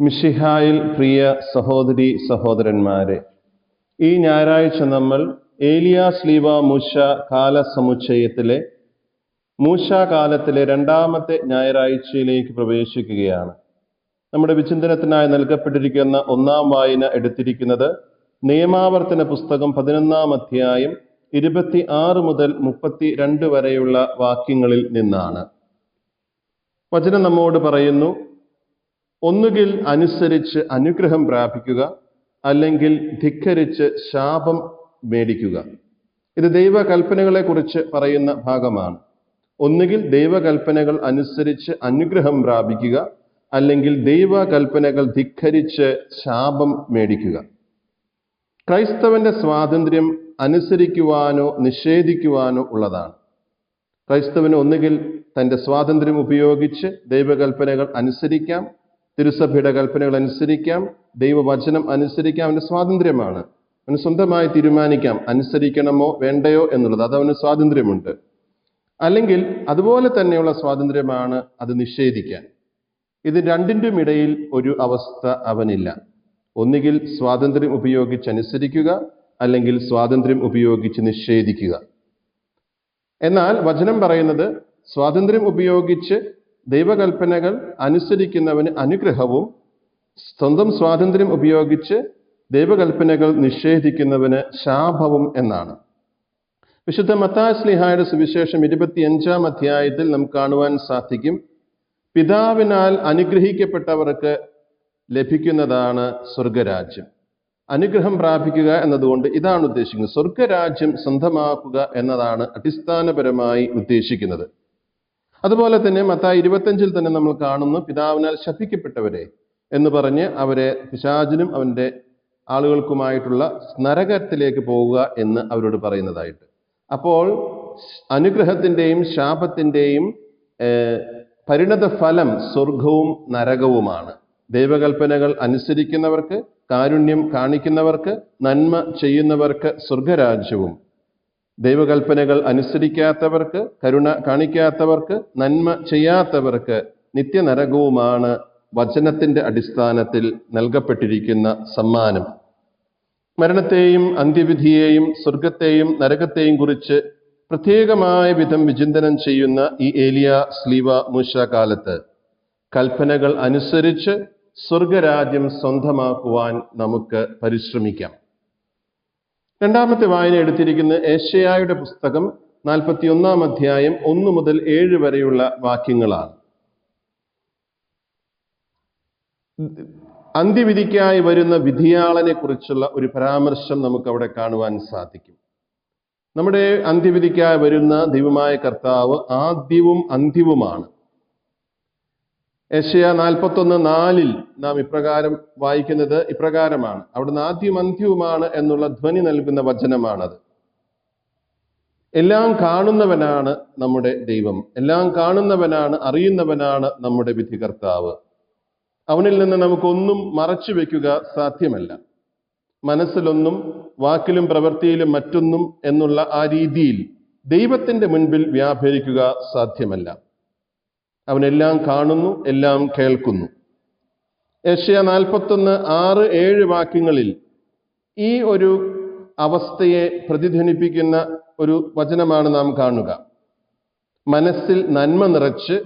മിശിഹായിൽ പ്രിയ സഹോദരി സഹോദരന്മാരെ, ഈ ഞായറാഴ്ച നമ്മൾ ഏലിയാ ശ്ലീവ മൂശ കാലസമുച്ചയത്തിലെ മൂശാകാലത്തിലെ രണ്ടാമത്തെ ഞായറാഴ്ചയിലേക്ക് പ്രവേശിക്കുകയാണ്. നമ്മുടെ വിചിന്തനത്തിനായി നൽകപ്പെട്ടിരിക്കുന്ന ഒന്നാം വായന എടുത്തിരിക്കുന്നത് നിയമാവർത്തന പുസ്തകം 11-ാം അധ്യായം 26 മുതൽ 32 വരെയുള്ള വാക്യങ്ങളിൽ നിന്നാണ്. വചനം നമ്മോട് പറയുന്നു, ഒന്നുകിൽ അനുസരിച്ച് അനുഗ്രഹം പ്രാപിക്കുക, അല്ലെങ്കിൽ ധിക്കരിച്ച് ശാപം മേടിക്കുക. ഇത് ദൈവകൽപ്പനകളെ കുറിച്ച് പറയുന്ന ഭാഗമാണ്. ഒന്നുകിൽ ദൈവകൽപ്പനകൾ അനുസരിച്ച് അനുഗ്രഹം പ്രാപിക്കുക, അല്ലെങ്കിൽ ദൈവകൽപ്പനകൾ ധിക്കരിച്ച് ശാപം മേടിക്കുക. ക്രൈസ്തവന്റെ സ്വാതന്ത്ര്യം അനുസരിക്കുവാനോ നിഷേധിക്കുവാനോ ഉള്ളതാണ്. ക്രൈസ്തവന് ഒന്നുകിൽ തൻ്റെ സ്വാതന്ത്ര്യം ഉപയോഗിച്ച് ദൈവകൽപ്പനകൾ അനുസരിക്കാം, തിരുസഭയുടെ കൽപ്പനകൾ അനുസരിക്കാം, ദൈവവചനം അനുസരിക്കാം. അവൻ്റെ സ്വാതന്ത്ര്യമാണ്. അവന് സ്വന്തമായി തീരുമാനിക്കാം അനുസരിക്കണമോ വേണ്ടയോ എന്നുള്ളത്. അത് അവന് സ്വാതന്ത്ര്യമുണ്ട്. അല്ലെങ്കിൽ അതുപോലെ തന്നെയുള്ള സ്വാതന്ത്ര്യമാണ് അത് നിഷേധിക്കാൻ. ഇത് രണ്ടിൻ്റെയും ഇടയിൽ ഒരു അവസ്ഥ അവനില്ല. ഒന്നുകിൽ സ്വാതന്ത്ര്യം ഉപയോഗിച്ച് അനുസരിക്കുക, അല്ലെങ്കിൽ സ്വാതന്ത്ര്യം ഉപയോഗിച്ച് നിഷേധിക്കുക. എന്നാൽ വചനം പറയുന്നത് സ്വാതന്ത്ര്യം ഉപയോഗിച്ച് ദൈവകൽപ്പനകൾ അനുസരിക്കുന്നവന് അനുഗ്രഹവും, സ്വന്തം സ്വാതന്ത്ര്യം ഉപയോഗിച്ച് ദൈവകൽപ്പനകൾ നിഷേധിക്കുന്നവന് ശാപവും എന്നാണ്. വിശുദ്ധ മത്തായി ശ്ലീഹായുടെ സുവിശേഷം 25-ാം അധ്യായത്തിൽ നമുക്ക് കാണുവാൻ സാധിക്കും, പിതാവിനാൽ അനുഗ്രഹിക്കപ്പെട്ടവർക്ക് ലഭിക്കുന്നതാണ് സ്വർഗരാജ്യം. അനുഗ്രഹം പ്രാപിക്കുക എന്നതുകൊണ്ട് ഇതാണ് ഉദ്ദേശിക്കുന്നത്. സ്വർഗരാജ്യം സ്വന്തമാക്കുക എന്നതാണ് അടിസ്ഥാനപരമായി ഉദ്ദേശിക്കുന്നത്. അതുപോലെ തന്നെ മത്തായി 25-ൽ തന്നെ നമ്മൾ കാണുന്നു, പിതാവിനാൽ ശപിക്കപ്പെട്ടവരെ എന്ന് പറഞ്ഞ് അവരെ പിശാചിനും അവൻ്റെ ആളുകൾക്കുമായിട്ടുള്ള നരകത്തിലേക്ക് പോവുക എന്ന് അവരോട് പറയുന്നതായിട്ട്. അപ്പോൾ അനുഗ്രഹത്തിൻ്റെയും ശാപത്തിൻ്റെയും പരിണത ഫലം സ്വർഗവും നരകവുമാണ്. ദൈവകൽപ്പനകൾ അനുസരിക്കുന്നവർക്ക്, കാരുണ്യം കാണിക്കുന്നവർക്ക്, നന്മ ചെയ്യുന്നവർക്ക് സ്വർഗരാജ്യവും, ദൈവകൽപ്പനകൾ അനുസരിക്കാത്തവർക്ക്, കരുണ കാണിക്കാത്തവർക്ക്, നന്മ ചെയ്യാത്തവർക്ക് നിത്യനരകവുമാണ് വചനത്തിന്റെ അടിസ്ഥാനത്തിൽ നൽകപ്പെട്ടിരിക്കുന്ന സമ്മാനം. മരണത്തെയും അന്ത്യവിധിയെയും സ്വർഗത്തെയും നരകത്തെയും കുറിച്ച് പ്രത്യേകമായ വിധം വിചിന്തനം ചെയ്യുന്ന ഈ ഏലിയാ ശ്ലീവ മൂശ കാലത്ത് കൽപ്പനകൾ അനുസരിച്ച് സ്വർഗരാജ്യം സ്വന്തമാക്കുവാൻ നമുക്ക് പരിശ്രമിക്കാം. രണ്ടാമത്തെ വായന എടുത്തിരിക്കുന്ന ഏശയ്യായുടെ പുസ്തകം 41-ാം അധ്യായം 1 മുതൽ 7 വരെയുള്ള വാക്യങ്ങളാണ്. അന്ത്യവിധിക്കായി വരുന്ന വിധിയാളനെ കുറിച്ചുള്ള ഒരു പരാമർശം നമുക്ക് അവിടെ കാണുവാൻ സാധിക്കും. നമ്മുടെ അന്ത്യവിധിക്കായി വരുന്ന ദൈവമായ കർത്താവ് ആദ്യവും അന്ത്യവുമാണ്. യെശയ്യാ 41:4 നാം ഇപ്രകാരം വായിക്കുന്നത് ഇപ്രകാരമാണ്. അവിടുന്ന് ആദ്യവും അന്ത്യവുമാണ് എന്നുള്ള ധ്വനി നൽകുന്ന വചനമാണത്. എല്ലാം കാണുന്നവനാണ് നമ്മുടെ ദൈവം. എല്ലാം കാണുന്നവനാണ്, അറിയുന്നവനാണ് നമ്മുടെ വിധികർത്താവ്. അവനിൽ നിന്ന് നമുക്കൊന്നും മറച്ചു വെക്കുക സാധ്യമല്ല. മനസ്സിലൊന്നും വാക്കിലും പ്രവൃത്തിയിലും മറ്റൊന്നും എന്നുള്ള ആ രീതിയിൽ ദൈവത്തിന്റെ മുൻപിൽ വ്യാപരിക്കുക സാധ്യമല്ല. അവനെല്ലാം കാണുന്നു, എല്ലാം കേൾക്കുന്നു. യെശയ്യാ 41:6-7 വാക്യങ്ങളിൽ ഈ ഒരു അവസ്ഥയെ പ്രതിധ്വനിപ്പിക്കുന്ന ഒരു വചനമാണ് നാം കാണുക. മനസ്സിൽ നന്മ നിറച്ച്,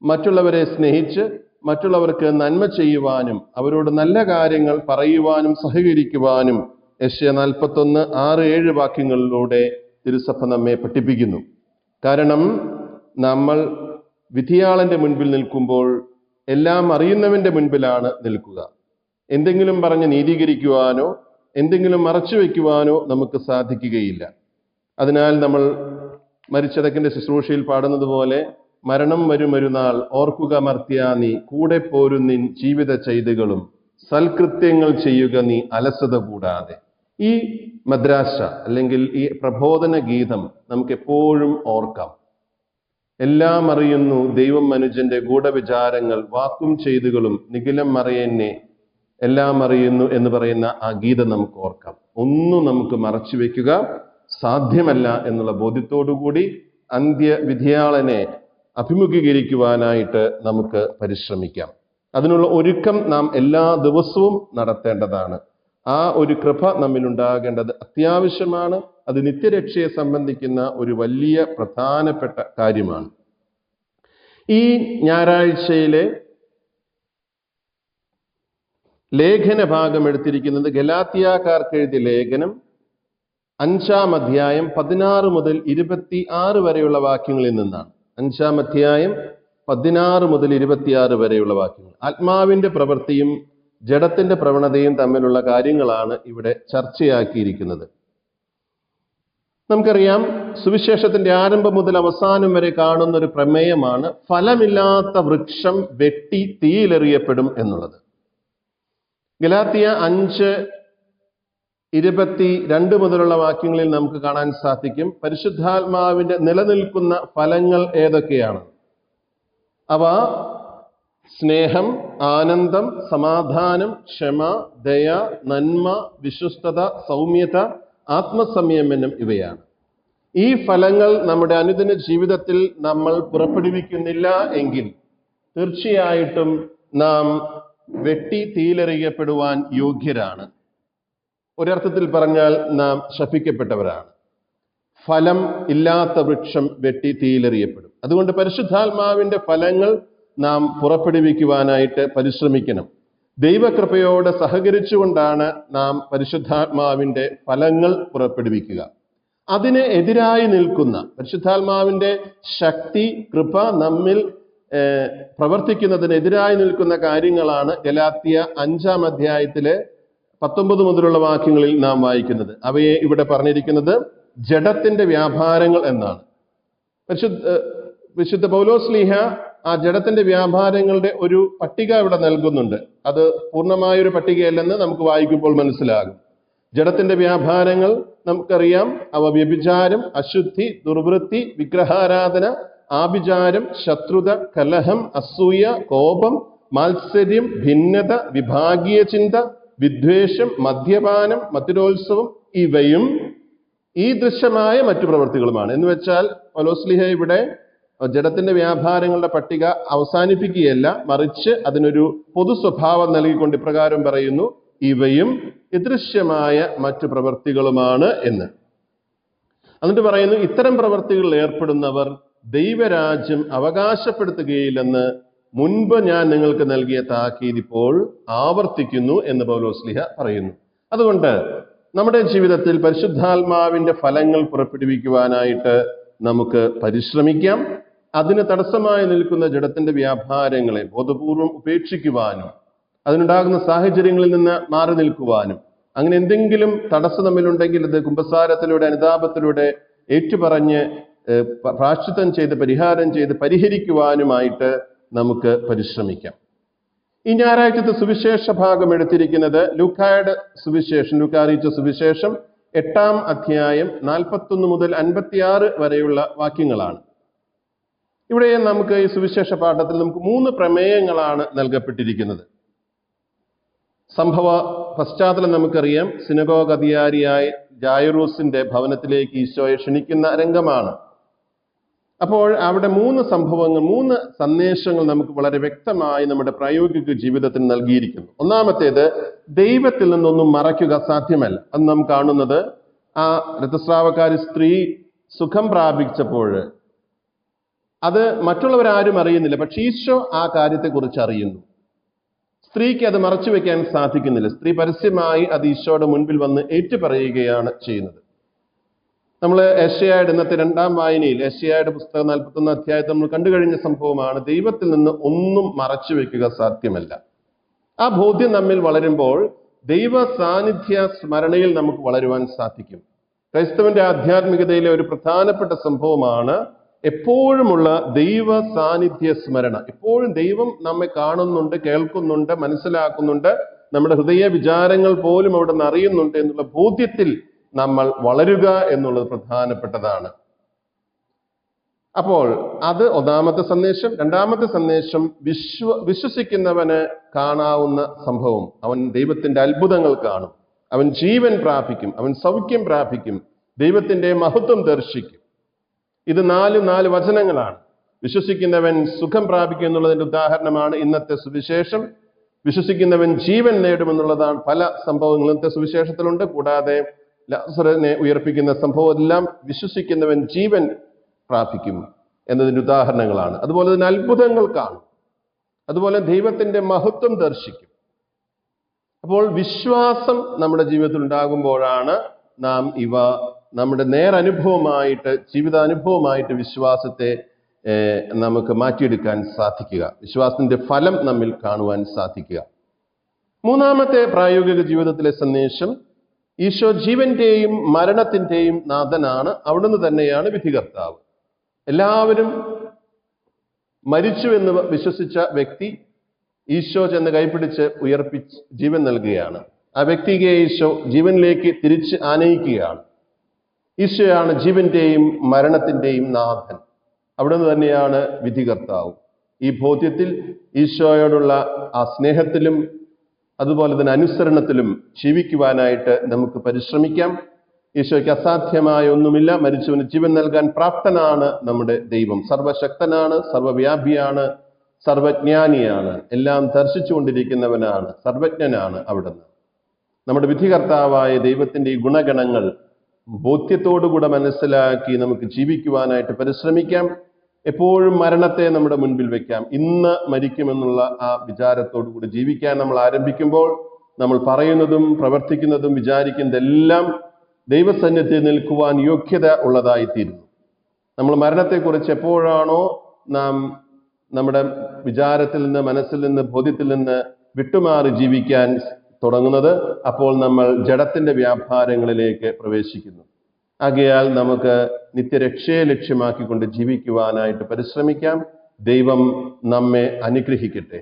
മറ്റുള്ളവരെ സ്നേഹിച്ച്, മറ്റുള്ളവർക്ക് നന്മ ചെയ്യുവാനും അവരോട് നല്ല കാര്യങ്ങൾ പറയുവാനും സഹകരിക്കുവാനും യെശയ്യാ 41:6-7 വാക്യങ്ങളിലൂടെ തിരുസഭ നമ്മെ പഠിപ്പിക്കുന്നു. കാരണം നമ്മൾ വിധിയാളന്റെ മുൻപിൽ നിൽക്കുമ്പോൾ എല്ലാം അറിയുന്നവന്റെ മുൻപിലാണ് നിൽക്കുക. എന്തെങ്കിലും പറഞ്ഞ് നീതീകരിക്കുവാനോ എന്തെങ്കിലും മറച്ചു വയ്ക്കുവാനോ നമുക്ക് സാധിക്കുകയില്ല. അതിനാൽ നമ്മൾ മരിച്ചടക്കിന്റെ ശുശ്രൂഷയിൽ പാടുന്നത് പോലെ, മരണം വരുമൊരു നാൾ ഓർക്കുക മർത്യാ നീ, കൂടെ പോരുന്നിൻ ജീവിത ചെയ്തികളും, സൽകൃത്യങ്ങൾ ചെയ്യുക നീ അലസത കൂടാതെ. ഈ മദ്രാസ അല്ലെങ്കിൽ ഈ പ്രബോധന ഗീതം നമുക്ക് എപ്പോഴും ഓർക്കാം. എല്ലാം അറിയുന്നു ദൈവം മനുഷ്യന്റെ ഗൂഢവിചാരങ്ങൾ, വാക്കും ചെയ്തുകളും നിഖിലം മറയെന്നെ എല്ലാം അറിയുന്നു എന്ന് പറയുന്ന ആ ഗീതം നമുക്ക് ഓർക്കാം. ഒന്നും നമുക്ക് മറച്ചു വെക്കുക സാധ്യമല്ല എന്നുള്ള ബോധ്യത്തോടുകൂടി അന്ത്യവിധിയാളനെ അഭിമുഖീകരിക്കുവാനായിട്ട് നമുക്ക് പരിശ്രമിക്കാം. അതിനുള്ള ഒരുക്കം നാം എല്ലാ ദിവസവും നടത്തേണ്ടതാണ്. ആ ഒരു കൃപ നമ്മിലുണ്ടാകേണ്ടത് അത്യാവശ്യമാണ്. അത് നിത്യരക്ഷയെ സംബന്ധിക്കുന്ന ഒരു വലിയ പ്രധാനപ്പെട്ട കാര്യമാണ്. ഈ ഞായറാഴ്ചയിലെ ലേഖന ഭാഗം എടുത്തിരിക്കുന്നത് ഗലാത്യക്കാർക്ക് എഴുതിയ ലേഖനം 5-ാം അധ്യായം 16 മുതൽ 26 വരെയുള്ള വാക്യങ്ങളിൽ നിന്നാണ്. 5-ാം അധ്യായം 16 മുതൽ 26 വരെയുള്ള വാക്യങ്ങൾ. ആത്മാവിന്റെ പ്രവൃത്തിയും ജഡത്തിന്റെ പ്രവണതയും തമ്മിലുള്ള കാര്യങ്ങളാണ് ഇവിടെ ചർച്ചയാക്കിയിരിക്കുന്നത്. നമുക്കറിയാം, സുവിശേഷത്തിന്റെ ആരംഭം മുതൽ അവസാനം വരെ കാണുന്ന ഒരു പ്രമേയമാണ് ഫലമില്ലാത്ത വൃക്ഷം വെട്ടി തീയിലെറിയപ്പെടും എന്നുള്ളത്. ഗലാത്യ 5:22 മുതലുള്ള വാക്യങ്ങളിൽ നമുക്ക് കാണാൻ സാധിക്കും പരിശുദ്ധാത്മാവിന്റെ നിലനിൽക്കുന്ന ഫലങ്ങൾ ഏതൊക്കെയാണ്. അവ സ്നേഹം, ആനന്ദം, സമാധാനം, ക്ഷമ, ദയ, നന്മ, വിശ്വസ്തത, സൗമ്യത, ആത്മസംയമനം ഇവയാണ്. ഈ ഫലങ്ങൾ നമ്മുടെ അനുദിന ജീവിതത്തിൽ നമ്മൾ പുറപ്പെടുവിക്കുന്നില്ല എങ്കിൽ തീർച്ചയായിട്ടും നാം വെട്ടി തീയിലെറിയപ്പെടുവാൻ യോഗ്യരാണ്. ഒരർത്ഥത്തിൽ പറഞ്ഞാൽ നാം ശപിക്കപ്പെട്ടവരാണ്. ഫലം ഇല്ലാത്ത വൃക്ഷം വെട്ടി തീയിലെറിയപ്പെടും. അതുകൊണ്ട് പരിശുദ്ധാത്മാവിന്റെ ഫലങ്ങൾ നാം പുറപ്പെടുവിക്കുവാനായിട്ട് പരിശ്രമിക്കണം. ദൈവകൃപയോട് സഹകരിച്ചുകൊണ്ടാണ് നാം പരിശുദ്ധാത്മാവിന്റെ ഫലങ്ങൾ പുറപ്പെടുവിക്കുക. അതിന് എതിരായി നിൽക്കുന്ന പരിശുദ്ധാത്മാവിന്റെ ശക്തി, കൃപ നമ്മിൽ പ്രവർത്തിക്കുന്നതിനെതിരായി നിൽക്കുന്ന കാര്യങ്ങളാണ് ഗലാത്യ 5-ാം അധ്യായത്തിലെ 19 മുതലുള്ള വാക്യങ്ങളിൽ നാം വായിക്കുന്നത്. അവയെ ഇവിടെ പറഞ്ഞിരിക്കുന്നത് ജഡത്തിന്റെ വ്യാപാരങ്ങൾ എന്നാണ്. വിശുദ്ധ പൗലോസ്ലീഹ ആ ജഡത്തിന്റെ വ്യാപാരങ്ങളുടെ ഒരു പട്ടിക ഇവിടെ നൽകുന്നുണ്ട്. അത് പൂർണ്ണമായൊരു പട്ടികയല്ലെന്ന് നമുക്ക് വായിക്കുമ്പോൾ മനസ്സിലാകും. ജഡത്തിന്റെ വ്യാപാരങ്ങൾ നമുക്കറിയാം. അവ വ്യഭിചാരം, അശുദ്ധി, ദുർവൃത്തി, വിഗ്രഹാരാധന, ആഭിചാരം, ശത്രുത, കലഹം, അസൂയ, കോപം, മാത്സര്യം, ഭിന്നത, വിഭാഗീയ ചിന്ത, വിദ്വേഷം, മദ്യപാനം, മധുരോത്സവം ഇവയും ഈ ദൃശ്യമായ മറ്റു പ്രവൃത്തികളുമാണ്. എന്ന് വെച്ചാൽ പൗലോസ്ലീഹ ഇവിടെ ജഡത്തിന്റെ വ്യാപാരങ്ങളുടെ പട്ടിക അവസാനിപ്പിക്കുകയല്ല, മറിച്ച് അതിനൊരു പൊതു സ്വഭാവം നൽകിക്കൊണ്ട് ഇപ്രകാരം പറയുന്നു: ഇവയും അദൃശ്യമായ മറ്റു പ്രവൃത്തികളുമാണ് എന്ന്. എന്നിട്ട് പറയുന്നു, ഇത്തരം പ്രവൃത്തികളിൽ ഏർപ്പെടുന്നവർ ദൈവരാജ്യം അവകാശപ്പെടുത്തുകയില്ലെന്ന് മുൻപ് ഞാൻ നിങ്ങൾക്ക് നൽകിയ താക്കീത് ഇപ്പോൾ ആവർത്തിക്കുന്നു എന്ന് പൗലോസ്ലീഹ പറയുന്നു. അതുകൊണ്ട് നമ്മുടെ ജീവിതത്തിൽ പരിശുദ്ധാത്മാവിന്റെ ഫലങ്ങൾ പുറപ്പെടുവിക്കുവാനായിട്ട് നമുക്ക് പരിശ്രമിക്കാം. അതിന് തടസ്സമായി നിൽക്കുന്ന ജഡത്തിന്റെ വ്യാപാരങ്ങളെ ബോധപൂർവം ഉപേക്ഷിക്കുവാനും അതിനുണ്ടാകുന്ന സാഹചര്യങ്ങളിൽ നിന്ന് മാറി നിൽക്കുവാനും, അങ്ങനെ എന്തെങ്കിലും തടസ്സം തമ്മിലുണ്ടെങ്കിൽ അത് കുമ്പസാരത്തിലൂടെ, അനുതാപത്തിലൂടെ ഏറ്റുപറഞ്ഞ് പ്രായശ്ചിത്തം ചെയ്ത് പരിഹാരം ചെയ്ത് പരിഹരിക്കുവാനുമായിട്ട് നമുക്ക് പരിശ്രമിക്കാം. ഈ ഞായറാഴ്ചത്തെ സുവിശേഷ ഭാഗം എടുത്തിരിക്കുന്നത് ലൂക്കായുടെ സുവിശേഷം, ലൂക്ക അറിയിച്ച സുവിശേഷം 8-ാം അധ്യായം 41 മുതൽ 56 വരെയുള്ള വാക്യങ്ങളാണ്. ഇവിടെ നമുക്ക് ഈ സുവിശേഷ പാഠത്തിൽ നമുക്ക് 3 പ്രമേയങ്ങളാണ് നൽകപ്പെട്ടിരിക്കുന്നത്. സംഭവ പശ്ചാത്തലം നമുക്കറിയാം. സിനഗോഗ് അധികാരിയായ ജായിറൂസിന്റെ ഭവനത്തിലേക്ക് ഈശോയെ ക്ഷണിക്കുന്ന രംഗമാണ്. അപ്പോൾ അവിടെ 3 സംഭവങ്ങൾ, 3 സന്ദേശങ്ങൾ നമുക്ക് വളരെ വ്യക്തമായി നമ്മുടെ പ്രായോഗിക ജീവിതത്തിൽ നൽകിയിരിക്കുന്നു. ഒന്നാമത്തേത്, ദൈവത്തിൽ നിന്നൊന്നും മറയ്ക്കുക സാധ്യമല്ല. അത് നാം കാണുന്നത് ആ രക്തസ്രാവക്കാരി സ്ത്രീ സുഖം പ്രാപിച്ചപ്പോൾ അത് മറ്റുള്ളവരാരും അറിയുന്നില്ല, പക്ഷെ ഈശോ ആ കാര്യത്തെക്കുറിച്ച് അറിയുന്നു. സ്ത്രീക്ക് അത് മറച്ചു വെക്കാൻ സാധിക്കുന്നില്ല. സ്ത്രീ പരസ്യമായി അത് ഈശോയുടെ മുൻപിൽ വന്ന് ഏറ്റുപറയുകയാണ് ചെയ്യുന്നത്. നമ്മൾ യെശയ്യായുടെ ഇന്നത്തെ 2-ാം വായനയിൽ യെശയ്യായുടെ പുസ്തകം 41 അധ്യായത്തിൽ നമ്മൾ കണ്ടുകഴിഞ്ഞ സംഭവമാണ്. ദൈവത്തിൽ നിന്ന് ഒന്നും മറച്ചു വെക്കുക സാധ്യമല്ല. ആ ബോധ്യം നമ്മിൽ വളരുമ്പോൾ ദൈവ സാന്നിധ്യ സ്മരണയിൽ നമുക്ക് വളരുവാൻ സാധിക്കും. ക്രൈസ്തവന്റെ ആധ്യാത്മികതയിലെ ഒരു പ്രധാനപ്പെട്ട സംഭവമാണ് എപ്പോഴുമുള്ള ദൈവ സാന്നിധ്യ സ്മരണ. എപ്പോഴും ദൈവം നമ്മെ കാണുന്നുണ്ട്, കേൾക്കുന്നുണ്ട്, മനസ്സിലാക്കുന്നുണ്ട്, നമ്മുടെ ഹൃദയ വിചാരങ്ങൾ പോലും അവിടെ നിന്ന് അറിയുന്നുണ്ട് എന്നുള്ള ബോധ്യത്തിൽ നമ്മൾ വളരുക എന്നുള്ളത് പ്രധാനപ്പെട്ടതാണ്. അപ്പോൾ അത് ഒന്നാമത്തെ സന്ദേശം. രണ്ടാമത്തെ സന്ദേശം, വിശ്വസിക്കുന്നവന് കാണാവുന്ന സംഭവം. അവൻ ദൈവത്തിന്റെ അത്ഭുതങ്ങൾ കാണും, അവൻ ജീവൻ പ്രാപിക്കും, അവൻ സൗഖ്യം പ്രാപിക്കും, ദൈവത്തിന്റെ മഹത്വം ദർശിക്കും. ഇത് 4 വചനങ്ങളാണ്. വിശ്വസിക്കുന്നവൻ സുഖം പ്രാപിക്കും എന്നുള്ളതിന്റെ ഉദാഹരണമാണ് ഇന്നത്തെ സുവിശേഷം. വിശ്വസിക്കുന്നവൻ ജീവൻ നേടുമെന്നുള്ളതാണ് പല സംഭവങ്ങളും ഇന്നത്തെ സുവിശേഷത്തിലുണ്ട്. കൂടാതെ ലാസറിനെ ഉയർപ്പിക്കുന്ന സംഭവം എല്ലാം വിശ്വസിക്കുന്നവൻ ജീവൻ പ്രാപിക്കും എന്നതിന്റെ ഉദാഹരണങ്ങളാണ്. അതുപോലെ തന്നെ അത്ഭുതങ്ങൾ കാണും, അതുപോലെ ദൈവത്തിന്റെ മഹത്വം ദർശിക്കും. അപ്പോൾ വിശ്വാസം നമ്മുടെ ജീവിതത്തിൽ ഉണ്ടാകുമ്പോഴാണ് നാം ഇവ നമ്മുടെ നേരനുഭവമായിട്ട്, ജീവിതാനുഭവമായിട്ട് വിശ്വാസത്തെ നമുക്ക് മാറ്റിയെടുക്കാൻ സാധിക്കുക, വിശ്വാസത്തിന്റെ ഫലം നമ്മിൽ കാണുവാൻ സാധിക്കുക. മൂന്നാമത്തെ പ്രായോഗിക ജീവിതത്തിലെ സന്ദേശം, ഈശോ ജീവന്റെയും മരണത്തിന്റെയും നാഥനാണ്. അവിടുന്ന് തന്നെയാണ് വിധികർത്താവ്. എല്ലാവരും മരിച്ചു എന്ന് വിശ്വസിച്ച വ്യക്തി ഈശോ ചെന്ന് കൈപിടിച്ച് ഉയർപ്പിച്ച് ജീവൻ നൽകുകയാണ്. ആ വ്യക്തിയെ ഈശോ ജീവനിലേക്ക് തിരിച്ച് ആനയിക്കുകയാണ്. ഈശോയാണ് ജീവന്റെയും മരണത്തിന്റെയും നാഥൻ. അവിടുന്ന് തന്നെയാണ് വിധികർത്താവ്. ഈ ബോധ്യത്തിൽ ഈശോയോടുള്ള ആ സ്നേഹത്തിലും അതുപോലെ തന്നെ അനുസരണത്തിലും ജീവിക്കുവാനായിട്ട് നമുക്ക് പരിശ്രമിക്കാം. ഈശോയ്ക്ക് അസാധ്യമായ ഒന്നുമില്ല. മരിച്ചവന് ജീവൻ നൽകാൻ പ്രാപ്തനാണ് നമ്മുടെ ദൈവം. സർവശക്തനാണ്, സർവവ്യാപിയാണ്, സർവജ്ഞാനിയാണ്, എല്ലാം ദർശിച്ചുകൊണ്ടിരിക്കുന്നവനാണ്, സർവജ്ഞനാണ് അവിടുന്ന്. നമ്മുടെ വിധികർത്താവായ ദൈവത്തിന്റെ ഈ ഗുണഗണങ്ങൾ ബോധ്യത്തോടുകൂടെ മനസ്സിലാക്കി നമുക്ക് ജീവിക്കുവാനായിട്ട് പരിശ്രമിക്കാം. എപ്പോഴും മരണത്തെ നമ്മുടെ മുൻപിൽ വെക്കാം. ഇന്ന് മരിക്കുമെന്നുള്ള ആ വിചാരത്തോടുകൂടി ജീവിക്കാൻ നമ്മൾ ആരംഭിക്കുമ്പോൾ നമ്മൾ പറയുന്നതും പ്രവർത്തിക്കുന്നതും വിചാരിക്കുന്നതെല്ലാം ദൈവസന്നിധിയിൽ നിൽക്കുവാൻ യോഗ്യത ഉള്ളതായിത്തീരുന്നു. നമ്മൾ മരണത്തെക്കുറിച്ച് എപ്പോഴാണോ നാം നമ്മുടെ വിചാരത്തിൽ നിന്ന്, മനസ്സിൽ നിന്ന്, ബോധ്യത്തിൽ നിന്ന് വിട്ടുമാറി ജീവിക്കാൻ തുടങ്ങുന്നത്, അപ്പോൾ നമ്മൾ ജഡത്തിന്റെ വ്യാപാരങ്ങളിലേക്ക് പ്രവേശിക്കുന്നു. ആകയാൽ നമുക്ക് നിത്യരക്ഷയെ ലക്ഷ്യമാക്കിക്കൊണ്ട് ജീവിക്കുവാനായിട്ട് പരിശ്രമിക്കാം. ദൈവം നമ്മെ അനുഗ്രഹിക്കട്ടെ.